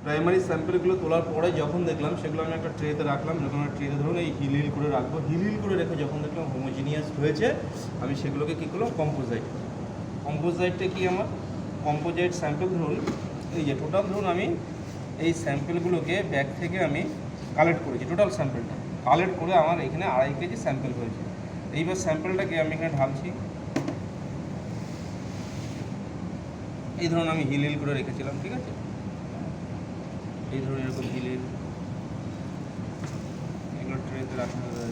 Primary স্যাম্পেলগুলো তোলার পরে যখন দেখলাম সেগুলো আমি একটা ট্রেতে রাখলাম, যখন একটা ট্রেতে ধরুন এই হিল হিল করে রাখবো, হিল হিল করে রেখে যখন দেখলাম হোমোজিনিয়াস হয়েছে, আমি সেগুলোকে কী করলাম, কম্পোজাইটটা কি আমার কম্পোজাইট স্যাম্পেল ধরুন এই যে টোটাল ধরুন আমি এই স্যাম্পেলগুলোকে ব্যাগ থেকে আমি কালেক্ট করেছি, টোটাল স্যাম্পেলটা কালেক্ট করে আমার এখানে 2.5 কেজি স্যাম্পেল হয়েছে। এইবার স্যাম্পেলটাকে আমি এখানে ঢালছি, এই ধরুন আমি হিল হিল করে রেখেছিলাম, ঠিক আছে, এই ধরুন এরকম হিল হিল এগুলো ট্রেতে রাখা হয়েছে।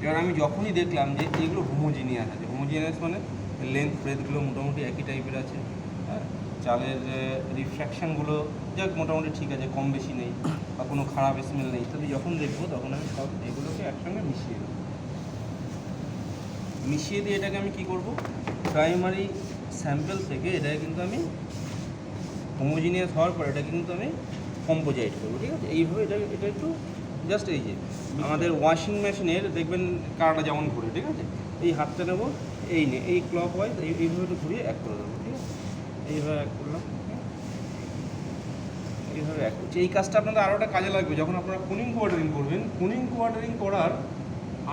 এবার আমি যখনই দেখলাম যে এগুলো হোমোজিনিয়াস আছে, হোমোজিনিয়াস মানে লেন্থ ব্রেথগুলো মোটামুটি একই টাইপের আছে, হ্যাঁ, চালের রিফ্র্যাকশানগুলো যাক মোটামুটি ঠিক আছে, কম বেশি নেই বা কোনো খারাপ স্মেল নেই, তাহলে যখন দেখবো তখন আমি সব এগুলোকে একসঙ্গে মিশিয়ে দেবো। মিশিয়ে দিয়ে এটাকে আমি কী করব, প্রাইমারি স্যাম্পেল থেকে এটাকে কিন্তু আমি হোমোজিনিয়াস হওয়ার পর এটাকে কিন্তু আমি কম্পোজাইট করবো, ঠিক আছে। এইভাবে এটা একটু জাস্ট এই যে আমাদের ওয়াশিং মেশিনের দেখবেন কারটা যেমন ঘুরে, ঠিক আছে, এই হাতটা নেবো, এই ক্লক ওয়াইজ এইভাবে একটু ঘুরিয়ে এক করে দেবো, ঠিক আছে, এইভাবে এক করলাম, এইভাবে এক করছি। এই কাজটা আপনাদের আরও একটা কাজে লাগবে যখন আপনারা কুনিং কোয়ার্টারিং করবেন। কুনিং কোয়ার্টারিং করার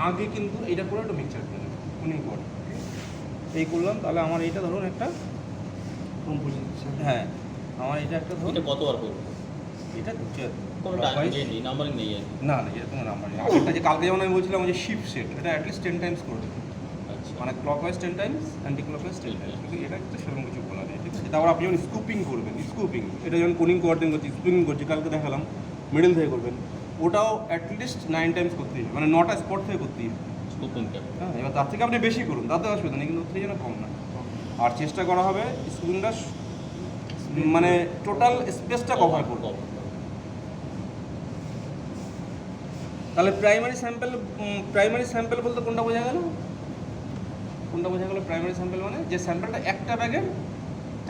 আগে কিন্তু এটা করে একটু মিক্সচার করে নেবেন, কুনিং কোয়ার্টারিং এই করলাম, তাহলে আমার এইটা ধরুন একটা কম্পোজিশন, হ্যাঁ আমার এটা একটা ধরুন কতবার করবো এটা নাম্বারিং নেই না না, এরকম নাম্বার নেই। আগেরটা যে কালকে যেমন আমি বলছিলাম যে শিফট সেট, এটা অ্যাটলিস্ট 10 টাইমস করে দেবেন, মানে clock wise 10 Times, anti clock wise 10 Times, কিন্তু এটা কিন্তু সেরকম কিছু বলা নেই, ঠিক আছে। তারপর আপনি যখন স্কুপিং করবেন, স্কুপিং এটা যখন কুনিং কোয়ার্টারিং করছি, স্কুপিং করছি কালকে দেখালাম মিডল থেকে করবেন, ওটাও অ্যাটলিস্ট 9 টাইমস করতেই হবে, মানে 9টা স্পট থেকে করতেই হবে স্কুপিংটা। হ্যাঁ, এবার তার থেকে আপনি বেশি করুন, তাতে অসুবিধা নেই, কিন্তু ওর থেকে যেন কম না। আর চেষ্টা করা হবে স্কুপিংটা মানে টোটাল স্পেসটা কভার করবো। তাহলে প্রাইমারি স্যাম্পেল বলতে কোনটা বোঝা গেল, প্রাইমারি স্যাম্পেল মানে যে স্যাম্পেলটা একটা ব্যাগের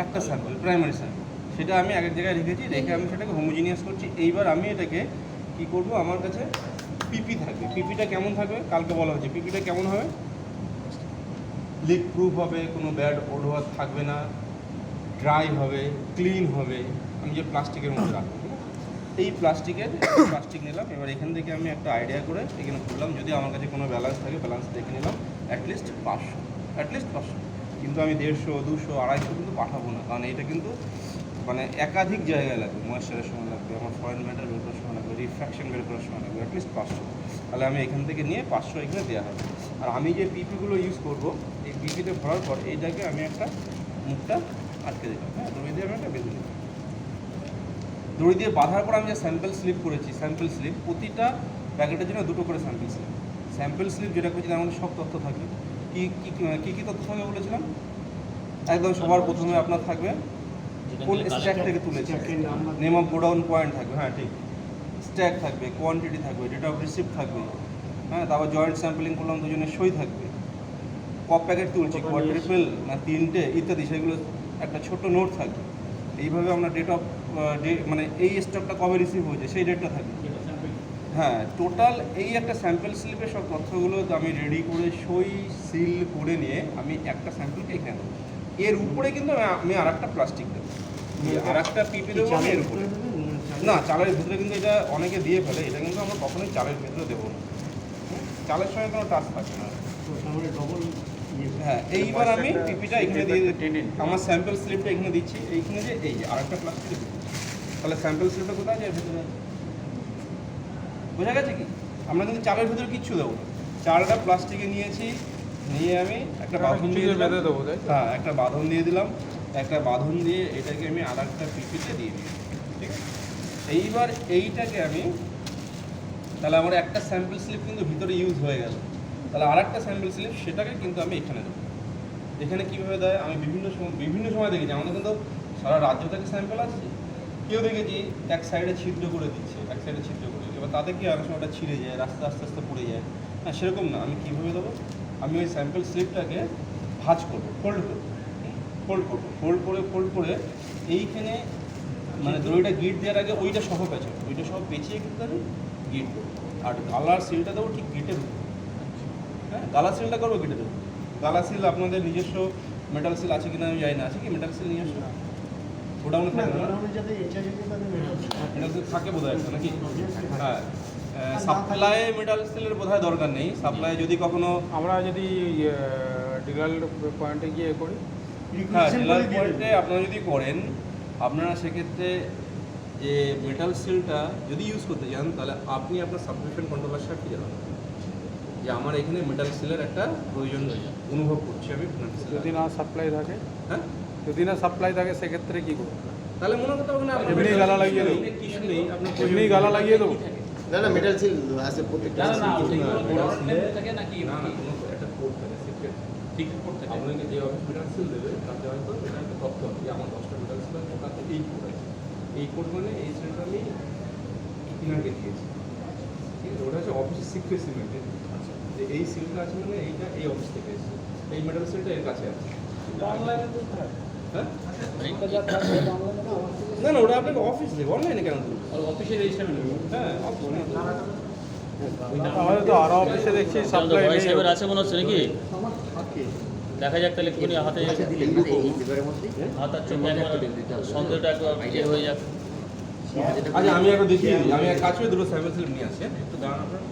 একটা স্যাম্পেল, প্রাইমারি স্যাম্পেল, সেটা আমি আগের জায়গায় রেখেছি, রেখে আমি সেটাকে হোমোজিনিয়াস করছি। এইবার আমি এটাকে কি করব, আমার কাছে পিপি থাকবে, পিপিটা কেমন থাকবে কালকে বলা হয়েছে, পিপিটা কেমন হবে, লিক প্রুফ হবে, কোনো ব্যাড ওডোর থাকবে না, ড্রাই হবে, ক্লিন হবে, আমি যে প্লাস্টিকের মধ্যে রাখবো, ঠিক আছে। এই প্লাস্টিক নিলাম, এবার এখান থেকে আমি একটা আইডিয়া করে এখানে করলাম, যদি আমার কাছে কোনো ব্যালেন্স থাকে ব্যালেন্স দেখে নিলাম, অ্যাটলিস্ট 500, কিন্তু আমি 150, 200, 250 কিন্তু পাঠাবো না, কারণ এটা কিন্তু মানে একাধিক জায়গায় লাগবে, ময়েশ্চারের সময় লাগবে, আমার ফরেন ম্যাটার বের করার সময় লাগবে, রিফ্র্যাকশন বের করার সময় লাগবে, অ্যাটলিস্ট 500, তাহলে আমি এখান থেকে নিয়ে 500 এখানে দেওয়া হবে। আর আমি যে পিপিগুলো ইউজ করব, এই পিপিতে ভরার পর এইটাকে আমি একটা মুখটা আটকে দিলাম, হ্যাঁ, দড়ি দিয়ে আমি একটা বেঁধে দিলাম, দড়ি দিয়ে বাঁধার পর আমি যে স্যাম্পেল স্লিপ করেছি, প্রতিটা প্যাকেটের জন্য 2টো করে স্যাম্পেল স্লিপ যেটা করেছি তার মধ্যে সব তথ্য থাকবে। কী তথ্য থাকবে বলেছিলাম, একদম সবার প্রথমে আপনার থাকবে কোন স্ট্যাক থেকে তুলেছে, নেম অফ গোডাউন পয়েন্ট থাকবে, হ্যাঁ ঠিক, স্ট্যাক থাকবে, কোয়ান্টিটি থাকবে, ডেট অফ রিসিপ্ট থাকবে, হ্যাঁ, তারপর জয়েন্ট স্যাম্পলিং করলাম, দুজনের সই থাকবে, কপ প্যাকেট তুলছি, কোয়াড্রিপল না 3টে ইত্যাদি, সেগুলো একটা ছোট্ট নোট থাকবে। এইভাবে আমরা ডেট অফ মানে এই স্টকটা কবে রিসিভ হয়েছে সেই ডেটটা থাকবে, হ্যাঁ, টোটাল এই একটা স্যাম্পেল স্লিপের সব তথ্যগুলো আমি রেডি করে সই সিল করে নিয়ে আমি একটা স্যাম্পেলকে এখানে দেবো। এর উপরে কিন্তু আমি আর একটা প্লাস্টিক দেবো, আর একটা পিপি দেবো আমি এর উপরে, না চালের ভিতরে কিন্তু এটা অনেকে দিয়ে ফেলে, এটা কিন্তু আমরা কখনোই চালের ভিতরে দেবো না, চালের সঙ্গে কোনো টাচ থাকবে না। হ্যাঁ, এইবার আমি পিপিটা এখানে দিয়ে আমার স্যাম্পেল স্লিপটা এখানে দিচ্ছি, এইখানে যে এই আরেকটা প্লাস্টিক, তাহলে স্যাম্পেল স্লিপটা কোথায় যায়, ভিতরে, বোঝা গেছে কি। আমরা কিন্তু চালের ভিতরে কিচ্ছু দেবো না, চালটা প্লাস্টিকে নিয়েছি, নিয়ে আমি একটা বাঁধন দিয়ে দিলাম, হ্যাঁ একটা বাঁধন দিয়ে দিলাম, একটা বাঁধন দিয়ে এটাকে আমি আর একটা পিপিতে দিয়ে দিই, ঠিক আছে। এইবার এইটাকে আমি, তাহলে আমার একটা স্যাম্পল স্লিপ কিন্তু ভিতরে ইউজ হয়ে গেল, তাহলে আর একটা স্যাম্পল স্লিপ সেটাকে কিন্তু আমি এখানে দেবো। এখানে কীভাবে দেয় আমি বিভিন্ন সময় দেখেছি, আমাদের কিন্তু সারা রাজ্য থেকে স্যাম্পল আসছে, কেউ দেখেছি এক সাইডে ছিদ্র করে দিচ্ছে, এবার তাতে কি অনেক সময় ওটা ছিঁড়ে যায়, রাস্তা আস্তে আস্তে পড়ে যায়, হ্যাঁ সেরকম না, আমি কীভাবে দেবো, আমি ওই স্যাম্পল স্লিপটাকে ভাঁজ করবো, ফোল্ড করে এইখানে মানে দড়িটা গিট দেওয়ার আগে ওইটা সহ পেঁচিয়ে কিন্তু আমি গিট করবো, আর গালার সিলটা দেবো ঠিক গিটের উপর, হ্যাঁ গালা সিলটা করবো গিটে দেবো। গালা সিল আপনাদের নিজস্ব মেটাল সিল আছে কিনা আমি জানি না, আছে কি মেটাল সিল নিয়ে আসো? গোডাউনে থাকে না? মেটাল সিল থাকে বোধহয় একটা নাকি? হ্যাঁ, সাপ্লাই মেটাল সিলের বোধহয় দরকার নেই। সাপ্লাই যদি কখনো আমরা যদি ডিলার পয়েন্টে গিয়ে করি, হ্যাঁ ডিলার পয়েন্টে আপনারা যদি করেন, আপনারা সেক্ষেত্রে যে মেটাল সিলটা যদি ইউজ করতে চান তাহলে আপনি আপনার সাবস্ক্রিপশন কন্ট্রোলার সাথে জানান যে আমার এখানে মেটাল সিলের একটা প্রয়োজন অনুভব করছি আমি মেটাল সিল। যদি না সাপ্লাই থাকে, হ্যাঁ যদি না সাপ্লাই থাকে সেক্ষেত্রে কী করবো? তাহলে মনে করতে হবে না আপনার এমনি metal গালা seal লাগিয়ে দেবো। নেই, কিছু নেই, আপনার এমনি গালা লাগিয়ে দেবো। না না মেটাল সিল আছে প্রত্যেকটা না, না, seal। থাকে নাকি না না কোনো একটা কোড থাকে সিক্রেট। ঠিক কোড থাকে। আপনাকে যে অফিস মেটাল সিল দেবে তাতে হয়তো এটা একটা তথ্য হবে যে আমার 10টা মেটাল সিল আছে, তাতে এই কোড আছে। এই কোড মানে এই সিলটা আমি ইনারকে দিয়েছি। ঠিক আছে, ওটা হচ্ছে অফিসের সিক্রেসি মেনটেন। আচ্ছা, যে এই সিলটা আছে মানে এইটা এই অফিস থেকে এসেছে, এই মেটাল সিলটা এর কাছে আছে। হ্যাঁ না না, ওটা আপনাকে অফিস দেবে, অনলাইনে কেন দেবে? অফিসে রেজিস্টার হ্যাঁ অফিসে আমাদের তো আরও অফিসে দেখছি সাপ্লাই ভয়েস নেই। সেভার আছে মনে হচ্ছে নাকি? আমার থাকে দেখা যাক তাহলে একটুখানি হাতে আচ্ছা দিলেন মানে এই লিভারের মধ্যে হাত আর চোখে একবার সন্দেহটা একবার ইয়ে হয়ে যাক। আচ্ছা আমি একবার দেখিয়ে দিই, আমি এক কাজ করে দুটো স্যাম্পল সিল নিয়ে আসি, একটু দাঁড়ান আপনারা।